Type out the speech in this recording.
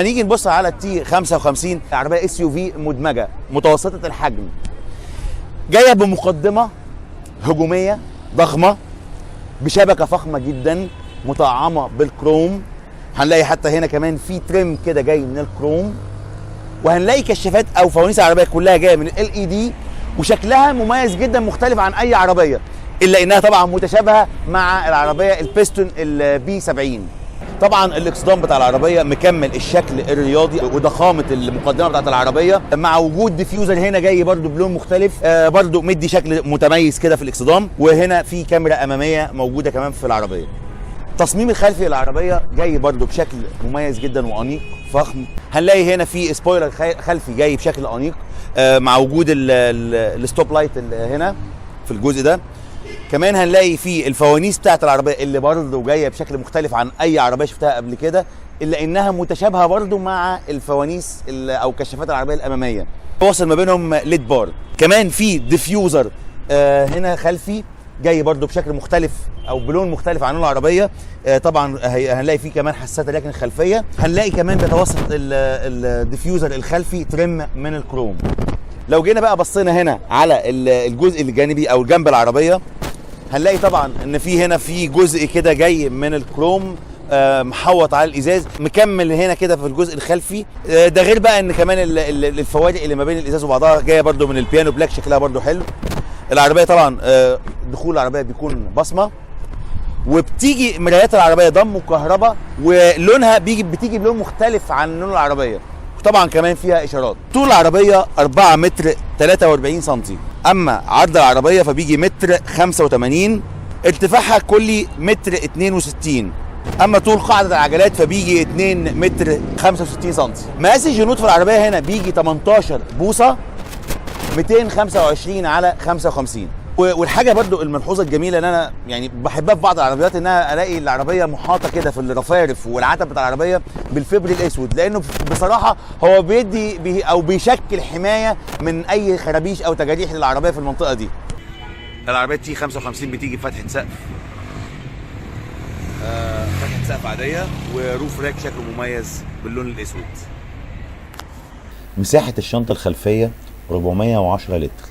هنيجي نبص على التي 55 عربيه اس يو في مدمجه متوسطه الحجم، جايه بمقدمه هجوميه ضخمه بشبكه فخمه جدا مطعمه بالكروم. هنلاقي حتى هنا كمان في تريم كده جاي من الكروم، وهنلاقي كشافات او فوانيس العربيه كلها جايه من ال اي دي، وشكلها مميز جدا مختلف عن اي عربيه، الا انها طبعا متشابهه مع العربيه البيستون البي 70. طبعا الاكسدام بتاع العربيه مكمل الشكل الرياضي وضخامه المقدمه بتاعت العربيه، مع وجود ديفيوزر هنا جاي برده بلون مختلف، برده مدي شكل متميز كده في الاكسدام. وهنا في كاميرا اماميه موجوده كمان في العربيه. التصميم الخلفي للعربيه جاي برده بشكل مميز جدا وانيق فخم. هنلاقي هنا في سبويلر خلفي جاي بشكل انيق، مع وجود الستوب لايت اللي هنا في الجزء ده. كمان هنلاقي في الفوانيس بتاعت العربيه اللي برضه جايه بشكل مختلف عن اي عربيه شفتها قبل كده، الا انها متشابهه برضه مع الفوانيس او كشافات العربيه الاماميه، واصل ما بينهم ليد بار. كمان في ديفيوزر هنا خلفي جاي برضه بشكل مختلف او بلون مختلف عن العربيه. طبعا هنلاقي فيه كمان حساسات الركن الخلفيه. هنلاقي كمان بيتوسط الديفيوزر الخلفي ترم من الكروم. لو جينا بقى بصينا هنا على الجزء الجانبي او جنب العربيه، هنلاقي طبعا ان في هنا في جزء كده جاي من الكروم محوط على الازاز، مكمل هنا كده في الجزء الخلفي. ده غير بقى ان كمان الفوارق اللي ما بين الازاز وبعضها جايه برده من البيانو بلاك، شكلها برده حلو. العربيه طبعا دخول العربيه بيكون بصمه، وبتيجي مرايات العربيه ضم وكهرباء، ولونها بتيجي بلون مختلف عن لون العربيه. طبعا كمان فيها اشارات. طول العربيه 4 متر 43 سم، اما عرض العربيه فبيجي متر 85، ارتفاعها كلي متر 62، اما طول قاعده العجلات فبيجي 2 متر 65 سم. مقاس الجنود في العربيه هنا بيجي 18 بوصه 225 على 55. والحاجه برضو الملحوظه الجميله اللي انا يعني بحبها في بعض العربيات، ان انا الاقي العربيه محاطه كده في الرفارف والعتب بتاع العربيه بالفبر الاسود، لانه بصراحه هو بيدي او بيشكل حمايه من اي خرابيش او تجاريح للعربيه في المنطقه دي. العربيه تي 55 بتيجي بفتحه سقف، فتحه سقف عاديه، وروف راك شكله مميز باللون الاسود. مساحه الشنطه الخلفيه 410 لتر.